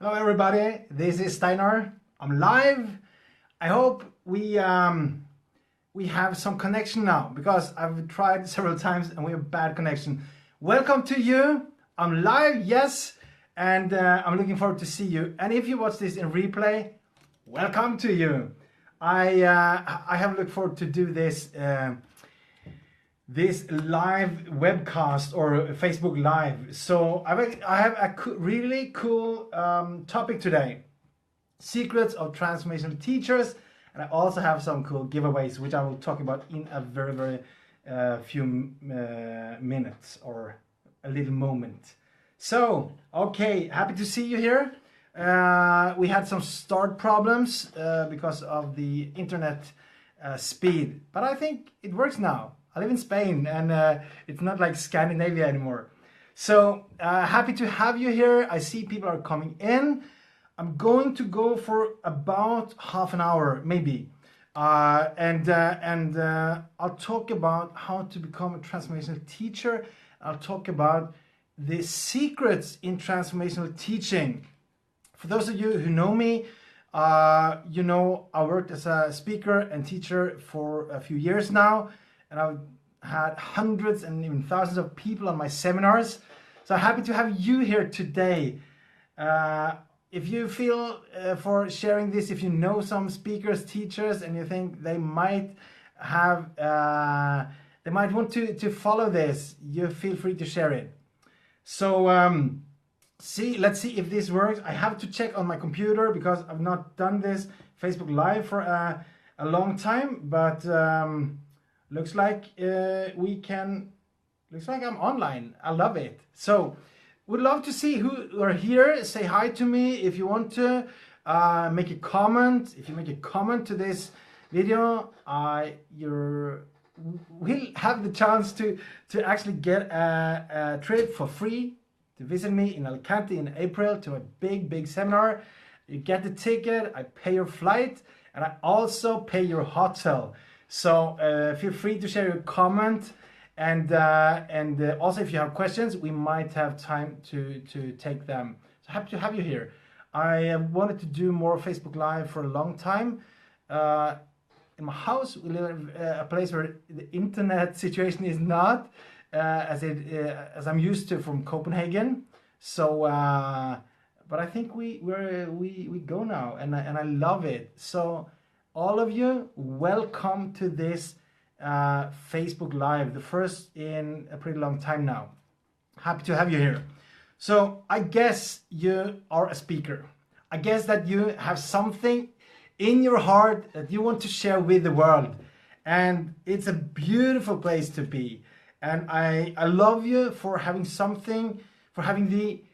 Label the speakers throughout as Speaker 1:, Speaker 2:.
Speaker 1: Hello everybody, this is Steinar. I'm live. I hope we have some connection now because I've tried several times and we have bad connection. Welcome to you. I'm live, yes, and I'm looking forward to see you. And if you watch this in replay, welcome to you. I have looked forward to do this live webcast or Facebook Live. So I have a really cool topic today: secrets of transformational teachers, and I also have some cool giveaways, which I will talk about in a very few minutes or a little moment. So, okay, happy to see you here. We had some start problems because of the internet speed, but I think it works now. I live in Spain and it's not like Scandinavia anymore. So happy to have you here. I see people are coming in. I'm going to go for about half an hour, maybe. And I'll talk about how to become a transformational teacher. I'll talk about the secrets in transformational teaching. For those of you who know me, you know I worked as a speaker and teacher for a few years now, and I've had hundreds and even thousands of people on my seminars. So I'm happy to have you here today. If you feel for sharing this, if you know some speakers, teachers, and you think they might have, they might want to follow this, you feel free to share it. So let's see if this works. I have to check on my computer because I've not done this Facebook Live for a long time, but looks like looks like I'm online. I love it. So would love to see who are here. Say hi to me if you want to. Make a comment. If you make a comment to this video, you will have the chance to actually get a trip for free to visit me in Alicante in April to a big seminar. You get the ticket, I pay your flight, and I also pay your hotel. So feel free to share your comment, and also if you have questions, we might have time to take them. So happy to have you here. I wanted to do more Facebook Live for a long time. In my house, we live in a place where the internet situation is not as I'm used to from Copenhagen. So, but I think we go now, and I love it. So, all of you, welcome to this Facebook Live, the first in a pretty long time now. Happy to have you here. So, I guess you are a speaker. I guess that you have something in your heart that you want to share with the world, and it's a beautiful place to be. And I love you for having something, for having the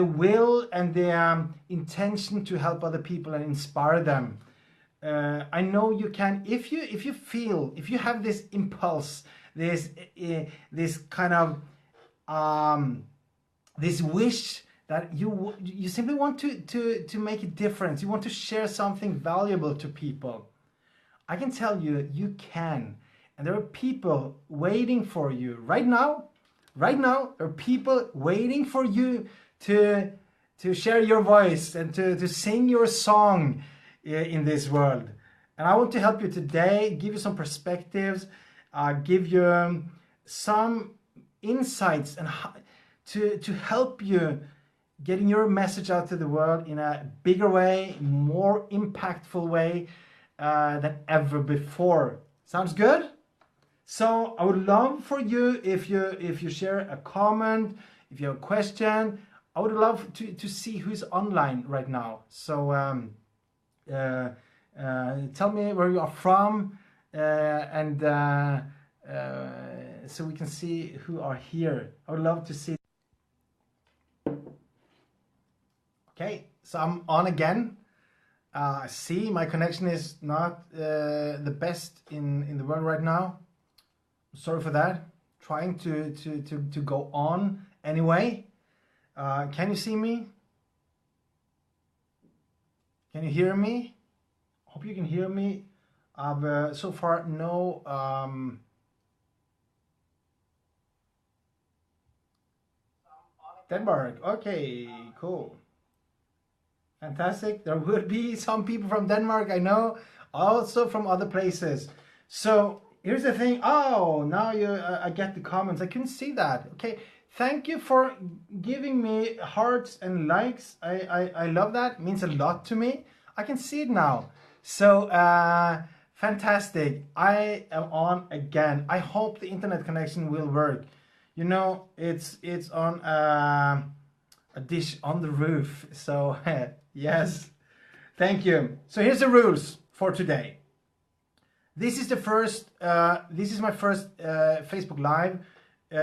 Speaker 1: will and the intention to help other people and inspire them. I know you can, if you feel, if you have this impulse, this kind of this wish that you simply want to make a difference. You want to share something valuable to people. I can tell you, you can. And there are people waiting for you right now. Right now, there are people waiting for you to share your voice and to sing your song in this world. And I want to help you today, give you some perspectives, give you some insights, and to help you getting your message out to the world in a bigger way, more impactful way than ever before. Sounds good? So I would love for you, if you share a comment, if you have a question, I would love to see who's online right now. So tell me where you are from, and so we can see who are here. I would love to see. Okay, so I'm on again. See, my connection is not the best in the world right now. Sorry for that. Trying to go on anyway. Can you see me? Can you hear me? Hope you can hear me. I've so far no Denmark. Okay, cool. Fantastic. There will be some people from Denmark, I know, also from other places. So here's the thing. Oh, now I get the comments. I couldn't see that. Okay. Thank you for giving me hearts and likes. I love that. It means a lot to me. I can see it now. So fantastic. I am on again. I hope the internet connection will work. You know, it's on a dish on the roof. So yes, thank you. So here's the rules for today. This is the first. This is my first Facebook Live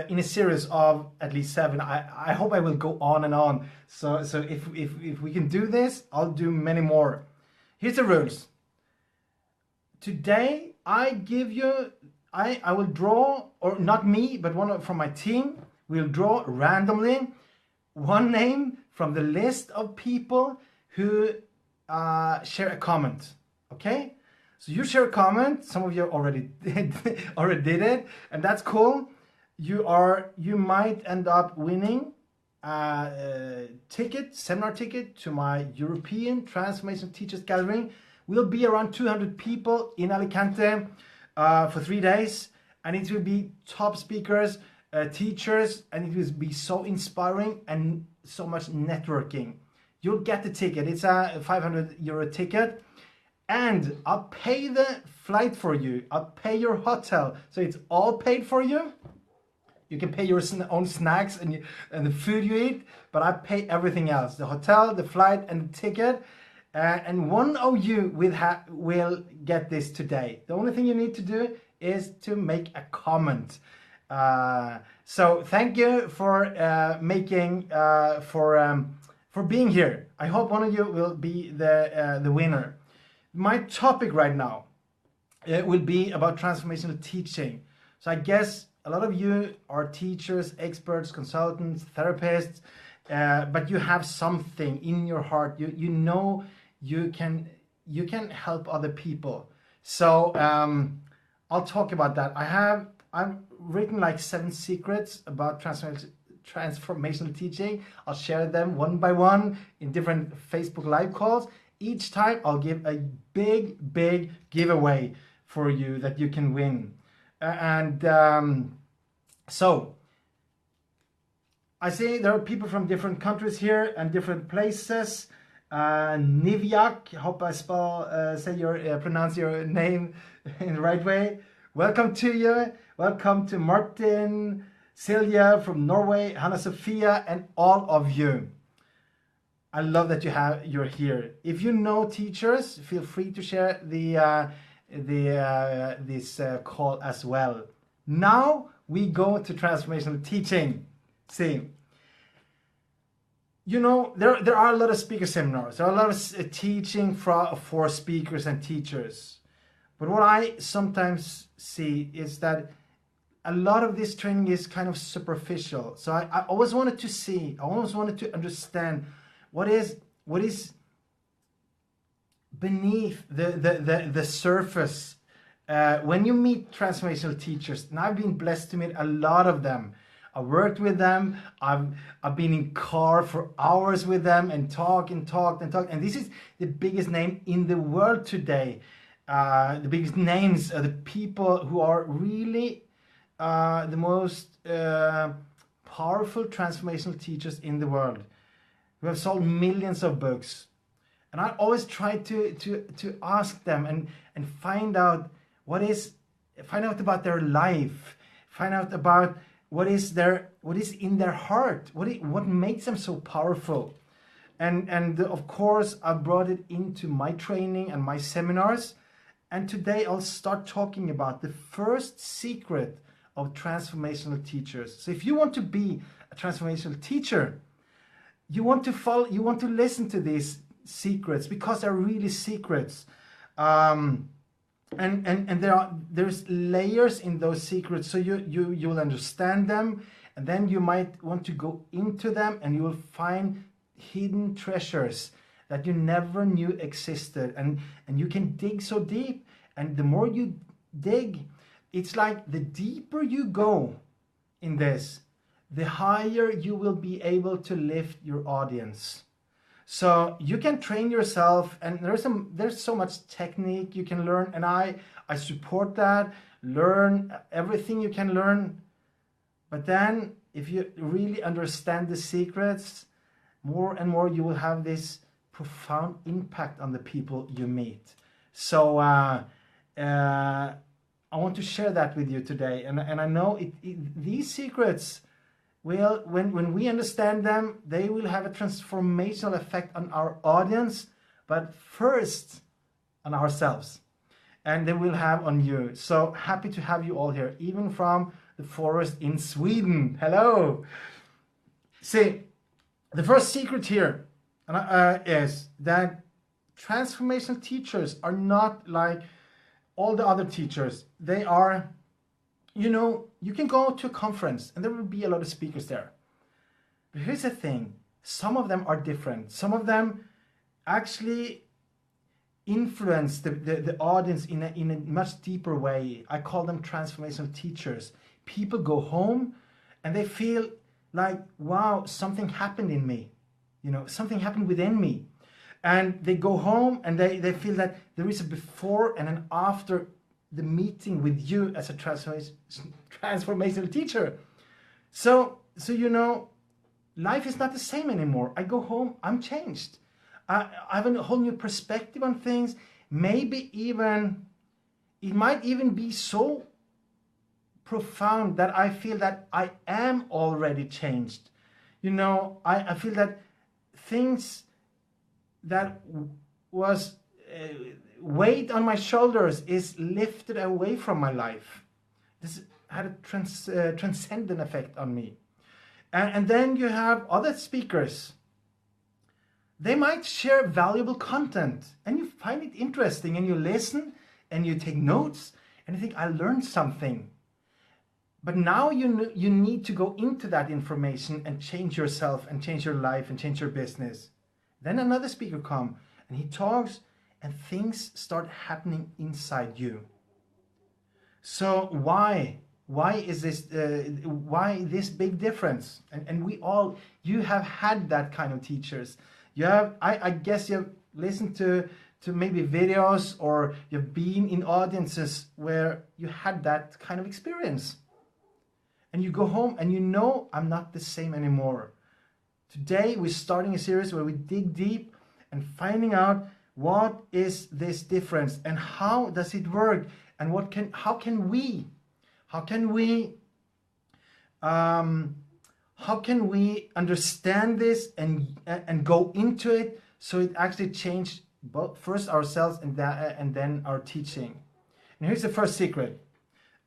Speaker 1: in a series of at least 7. I hope I will go on and on. So if we can do this, I'll do many more. Here's the rules. Today I give you. I will draw, or not me, but one from my team will draw randomly one name from the list of people who share a comment. Okay, so you share a comment. Some of you already did it, and that's cool. You might end up winning a seminar ticket to my European Transformational Teachers Gathering. We'll be around 200 people in Alicante for 3 days, and it will be top speakers, teachers, and it will be so inspiring and so much networking. You'll get the ticket. It's a 500 euro ticket, and I'll pay the flight for you. I'll pay your hotel, so it's all paid for you. You can pay your own snacks and the food you eat, but I pay everything else: the hotel, the flight, and the ticket. And one of you will get this today. The only thing you need to do is to make a comment. So thank you for for being here. I hope one of you will be the winner. My topic right now will be about transformational teaching. So I guess a lot of you are teachers, experts, consultants, therapists, but you have something in your heart. You know you can help other people. So I'll talk about that. I've written like 7 secrets about transformational teaching. I'll share them one by one in different Facebook Live calls. Each time I'll give a big giveaway for you that you can win. So I see there are people from different countries here and different places. Nivyak, hope I pronounce your name in the right way. Welcome to you. Welcome to Martin, Silja from Norway, Hanna Sophia, and all of you. I love that you're here. If you know teachers, feel free to share this call as well. Now we go to transformational teaching. See, you know, there are a lot of speaker seminars. There are a lot of teaching for speakers and teachers. But what I sometimes see is that a lot of this training is kind of superficial. So I always wanted to understand what is beneath the surface. When you meet transformational teachers, and I've been blessed to meet a lot of them. I worked with them. I've been in car for hours with them and talked. And this is the biggest name in the world today. The biggest names are the people who are really the most powerful transformational teachers in the world, who have sold millions of books. And I always try to ask them and find out about their life, find out about what is in their heart, what makes them so powerful. And of course I brought it into my training and my seminars. And today I'll start talking about the first secret of transformational teachers. So if you want to be a transformational teacher, you want to listen to these secrets, because they're really secrets. And there's layers in those secrets, so you'll understand them, and then you might want to go into them, and you will find hidden treasures that you never knew existed, and you can dig so deep. And the more you dig, it's like the deeper you go in this, the higher you will be able to lift your audience. So you can train yourself, and there's so much technique you can learn, and I support that. Learn everything you can learn, but then if you really understand the secrets, more and more you will have this profound impact on the people you meet. So I want to share that with you today, and I know these secrets will, when we understand them, they will have a transformational effect on our audience, but first on ourselves, and they will have on you. So happy to have you all here, even from the forest in Sweden. Hello. See, the first secret here is that transformational teachers are not like all the other teachers. They are, you can go to a conference and there will be a lot of speakers there. But here's the thing, some of them are different. Some of them actually influence the audience in a much deeper way. I call them transformational teachers. People go home and they feel like, wow, something happened in me. Something happened within me. And they go home and they feel that there is a before and an after the meeting with you as a transformational teacher. So life is not the same anymore. I go home, I'm changed. I have a whole new perspective on things. Maybe even, it might even be so profound that I feel that I am already changed. I feel that things that was weight on my shoulders is lifted away from my life. This had a transcendent effect on me. And then you have other speakers. They might share valuable content and you find it interesting and you listen and you take notes and you think, I learned something. But now you need to go into that information and change yourself and change your life and change your business. Then another speaker comes and he talks and things start happening inside you. So why is this, why this big difference? And you have had that kind of teachers. You have, I guess you have listened to maybe videos, or you've been in audiences where you had that kind of experience. And you go home and I'm not the same anymore. Today we're starting a series where we dig deep and finding out what is this difference and how does it work, and how can we understand this and go into it so it actually changed both first ourselves and then our teaching. And here's the first secret.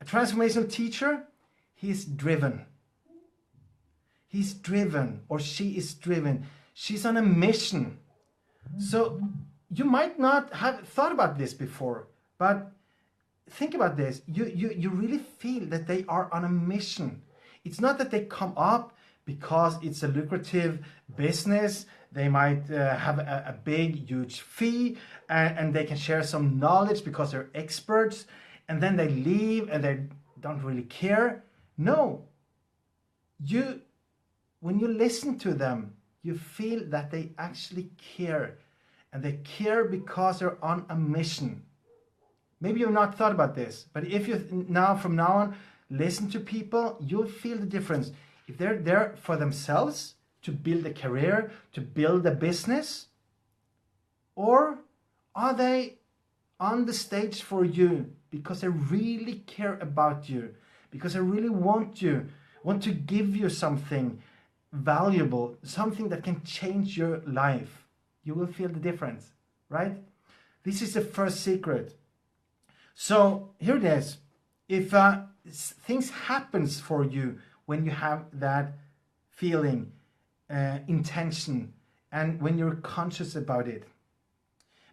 Speaker 1: A transformational teacher, he's driven. He's driven, or she is driven. She's on a mission. So you might not have thought about this before, but think about this. You really feel that they are on a mission. It's not that they come up because it's a lucrative business. They might have a big, huge fee and they can share some knowledge because they're experts, and then they leave and they don't really care. No. When you listen to them, you feel that they actually care. And they care because they're on a mission. Maybe you've not thought about this, but if you from now on listen to people, you'll feel the difference. If they're there for themselves, to build a career, to build a business, or are they on the stage for you because they really care about you, because they really want to give you something valuable, something that can change your life. You will feel the difference, right? This is the first secret. So here it is. If things happens for you when you have that feeling, intention, and when you're conscious about it,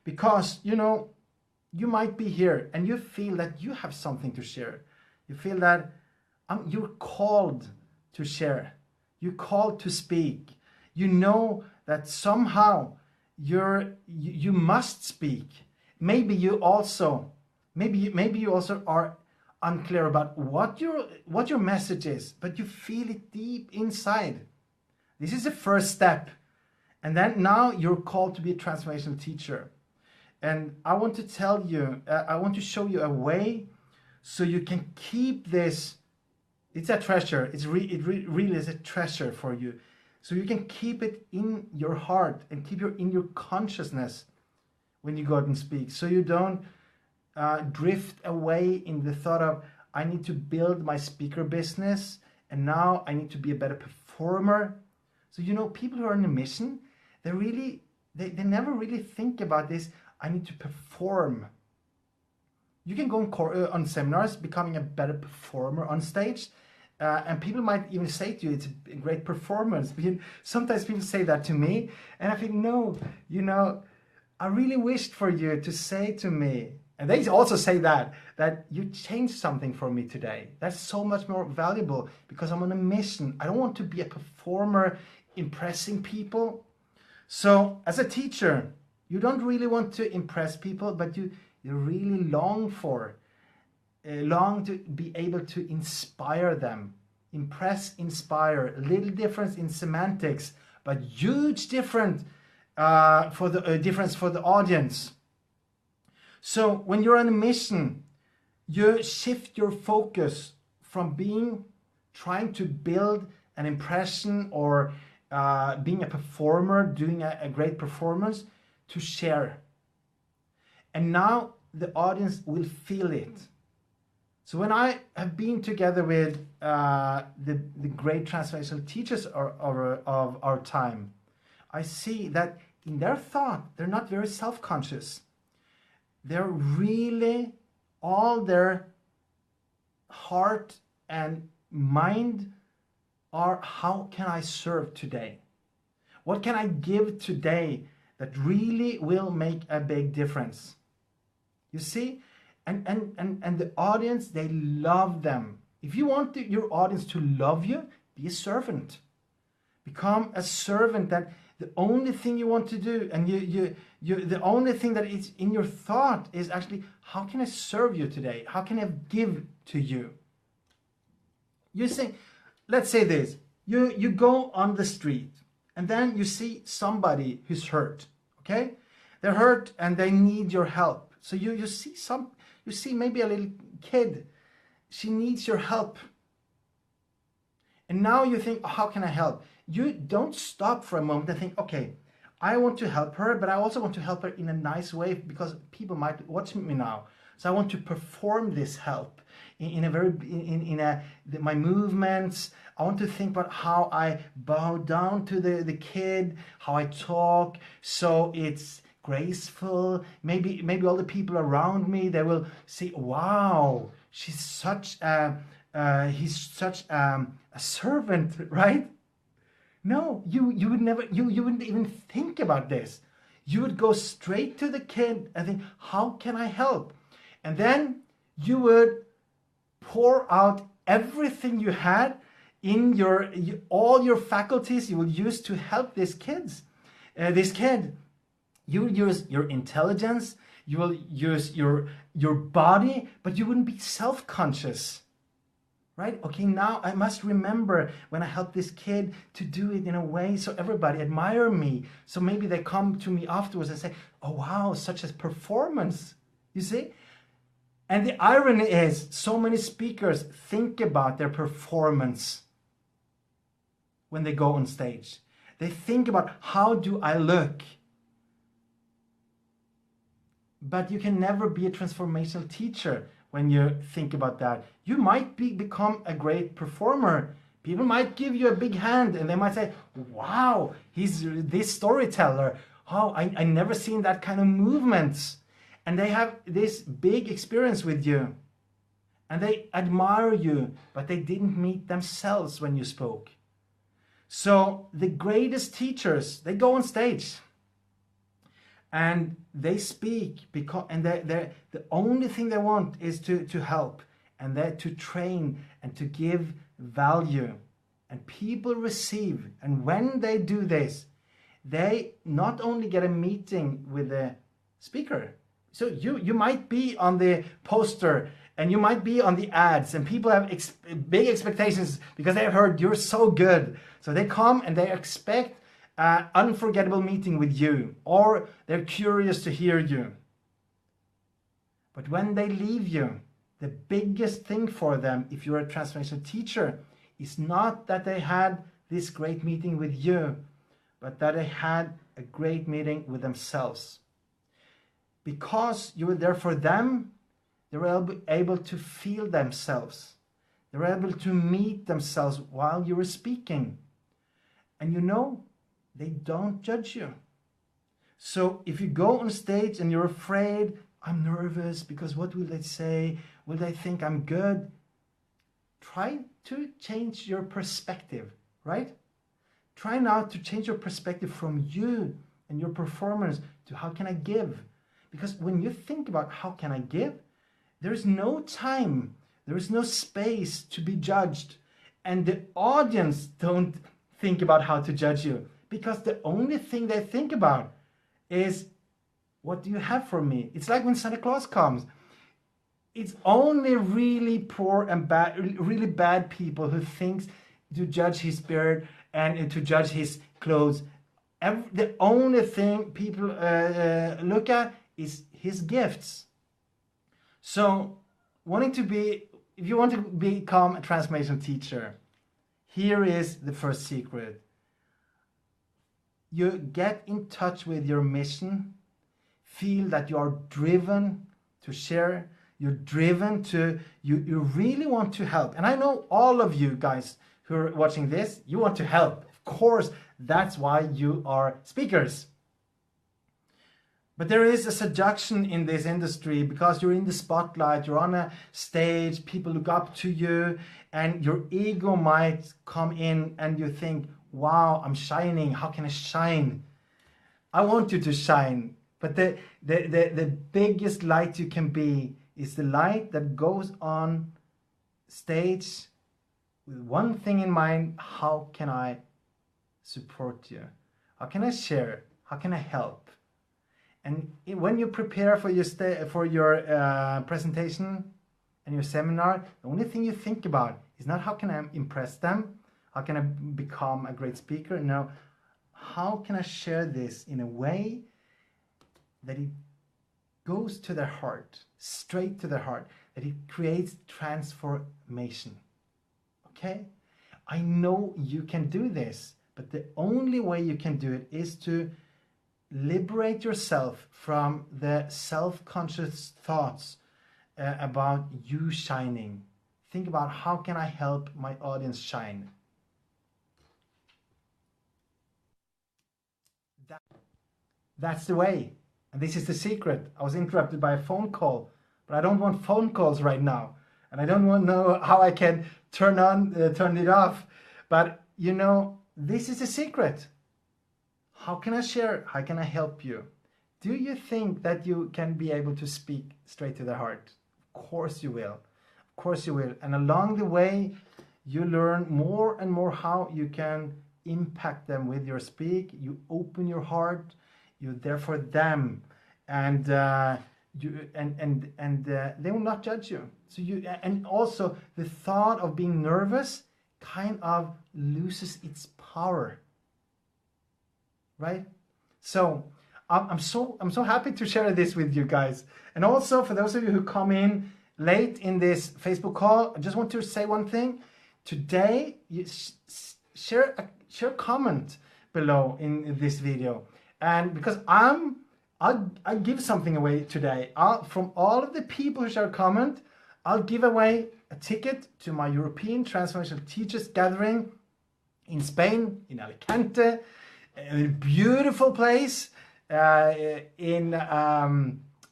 Speaker 1: because you might be here and you feel that you have something to share. You feel that you're called to share. You're called to speak. You know that somehow you must speak. Maybe you also are unclear about what your message is, but you feel it deep inside. This is the first step. And then now you're called to be a transformational teacher. And I want to tell you, I want to show you a way so you can keep this. It's a treasure. It really is a treasure for you. So you can keep it in your heart and keep it in your consciousness when you go out and speak. So you don't drift away in the thought of, I need to build my speaker business and now I need to be a better performer. So, you know, people who are on a mission, they never really think about this. I need to perform. You can go on seminars becoming a better performer on stage. And people might even say to you, it's a great performance. Sometimes people say that to me. And I think, no, you know, I really wished for you to say to me, and they also say that you changed something for me today. That's so much more valuable because I'm on a mission. I don't want to be a performer impressing people. So as a teacher, you don't really want to impress people, but you really long to be able to inspire them. Impress, inspire. A little difference in semantics, but huge difference for the audience. So when you're on a mission, you shift your focus from trying to build an impression or being a performer, doing a great performance, to share. And now the audience will feel it. So when I have been together with the great transformational teachers of our time, I see that in their thought, they're not very self-conscious. They're really, all their heart and mind are, how can I serve today? What can I give today that really will make a big difference? You see? And the audience, they love them. If you want your audience to love you, be a servant. Become a servant, that the only thing you want to do, and the only thing that is in your thought is actually, how can I serve you today? How can I give to you? You say, let's say this, you go on the street and then you see somebody who's hurt, okay? They're hurt and they need your help. So you see maybe a little kid, she needs your help. And now you think, oh, how can I help? You don't stop for a moment and think, okay, I want to help her, but I also want to help her in a nice way because people might watch me now. So I want to perform this help my movements. I want to think about how I bow down to the kid, how I talk, so it's graceful. Maybe all the people around me, they will say, wow, he's such a servant, right? No, you wouldn't even think about this. You would go straight to the kid and think, how can I help? And then you would pour out everything you had in all your faculties you will use to help this kid. You will use your intelligence, you will use your body, but you wouldn't be self-conscious. Right? Okay, now I must remember when I help this kid to do it in a way so everybody admire me. So maybe they come to me afterwards and say, oh wow, such a performance. You see? And the irony is, so many speakers think about their performance when they go on stage. They think about, how do I look? But you can never be a transformational teacher when you think about that. You might become a great performer. People might give you a big hand and they might say, wow, he's this storyteller. Oh, I never seen that kind of movements. And they have this big experience with you. And they admire you, but they didn't meet themselves when you spoke. So the greatest teachers, they go on stage. And they speak and the only thing they want is to help, and they're to train and to give value, and people receive. And when they do this, they not only get a meeting with the speaker. So you might be on the poster and you might be on the ads, and people have big expectations because they have heard you're so good. So they come and they expect an unforgettable meeting with you, or they're curious to hear you. But when they leave you, the biggest thing for them, if you're a transformational teacher, is not that they had this great meeting with you, but that they had a great meeting with themselves. Because you were there for them, they were able to feel themselves. They were able to meet themselves while you were speaking. And you know, they don't judge you. So if you go on stage and you're afraid, I'm nervous because what will they say? Will they think I'm good? Try to change your perspective, right? Try now to change your perspective from you and your performance to how can I give? Because when you think about how can I give, there is no time, there is no space to be judged. And the audience don't think about how to judge you, because the only thing they think about is, what do you have for me? It's like when Santa Claus comes. It's only really poor and bad, really bad people who thinks to judge his spirit and to judge his clothes. The only thing people look at is his gifts. So, if you want to become a transformational teacher, here is the first secret. You get in touch with your mission. Feel that you are driven to share. You're driven to, you really want to help. And I know all of you guys who are watching this, you want to help. Of course, that's why you are speakers. But there is a seduction in this industry because you're in the spotlight, you're on a stage, people look up to you, and your ego might come in and you think, wow, I'm shining, how can I shine? I want you to shine. But the biggest light you can be is the light that goes on stage with one thing in mind: how can I support you? How can I share? How can I help? And when you prepare for your presentation and your seminar, the only thing you think about is not how can I impress them, how can I become a great speaker. No, how can I share this in a way that it goes to their heart, straight to their heart, that it creates transformation. Okay? I know you can do this, but the only way you can do it is to liberate yourself from the self-conscious thoughts about you shining. Think about, how can I help my audience shine? That's the way. And this is the secret. I was interrupted by a phone call, but I don't want phone calls right now. And I don't want to know how I can turn it off. But you know, this is the secret. How can I share? How can I help you? Do you think that you can be able to speak straight to the heart? Of course you will. Of course you will. And along the way, you learn more and more how you can impact them with your speak. You open your heart. You're there for them, and they will not judge you. So and also the thought of being nervous kind of loses its power, right? So I'm so happy to share this with you guys. And also for those of you who come in late in this Facebook call, I just want to say one thing. Today, you share a comment below in this video. And because I'll give something away today. From all of the people who share a comment, I'll give away a ticket to my European Transformational Teachers Gathering in Spain, in Alicante, a beautiful place, in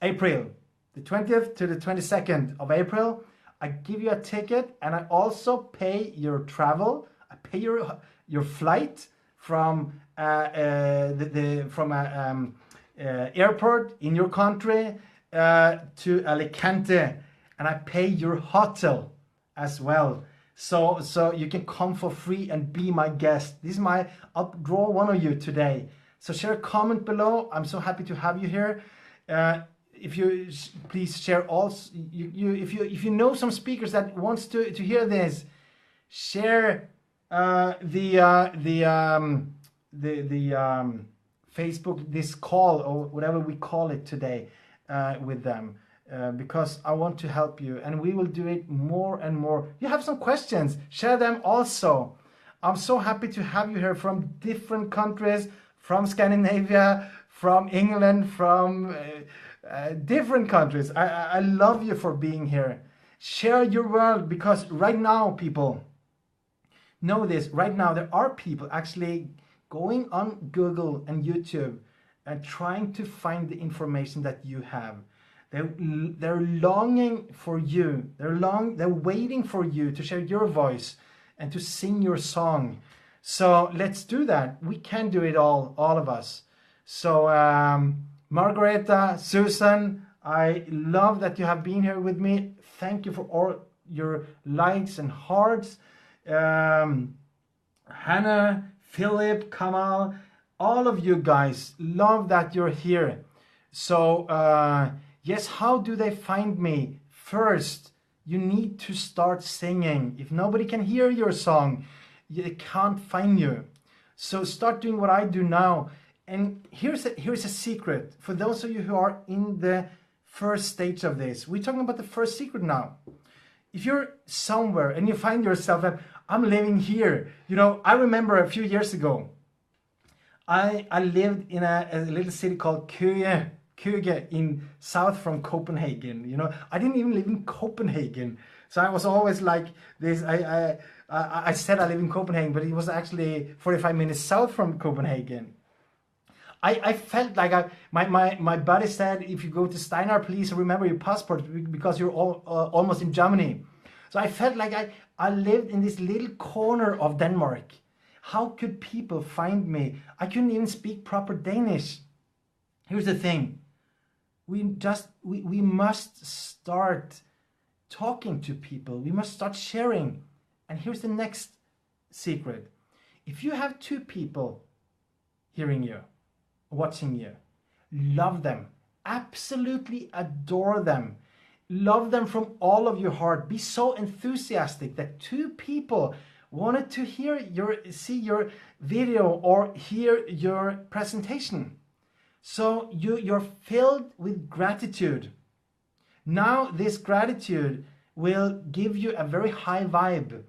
Speaker 1: April, the 20th to the 22nd of April. I give you a ticket, and I also pay your travel. I pay your flight from airport in your country to Alicante, and I pay your hotel as well, so you can come for free and be my guest. I'll draw one of you today. So share a comment below. I'm so happy to have you here. If you please share also, if you know some speakers that wants to hear this, share the Facebook, this call or whatever we call it today, with them, because I want to help you, and we will do it more and more. You have some questions, share them also. I'm so happy to have you here from different countries, from Scandinavia, from England, from different countries. I love you for being here. Share your world, because right now, people, know this, right now there are people actually going on Google and YouTube and trying to find the information that you have. They're longing for you. They're waiting for you to share your voice and to sing your song. So let's do that. We can do it all of us. So Margareta, Susan, I love that you have been here with me. Thank you for all your likes and hearts. Hannah, Philip, Kamal, all of you guys, love that you're here. So yes, how do they find me? First, you need to start singing. If nobody can hear your song, they can't find you. So start doing what I do now. And here's a secret for those of you who are in the first stage of this. We're talking about the first secret now. If you're somewhere and you find yourself, I'm living here. You know, I remember a few years ago, I lived in a little city called Køge in south from Copenhagen. You know, I didn't even live in Copenhagen. So I was always like this. I said I live in Copenhagen, but it was actually 45 minutes south from Copenhagen. I felt like my buddy said, if you go to Steinar, please remember your passport because you're almost in Germany. So I felt like I lived in this little corner of Denmark. How could people find me? I couldn't even speak proper Danish. Here's the thing. We must start talking to people. We must start sharing. And here's the next secret. If you have two people hearing you, watching you, love them, absolutely adore them, love them from all of your heart, be so enthusiastic that two people wanted to see your video or hear your presentation. So you're filled with gratitude. Now this gratitude will give you a very high vibe,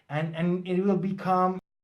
Speaker 1: and it will become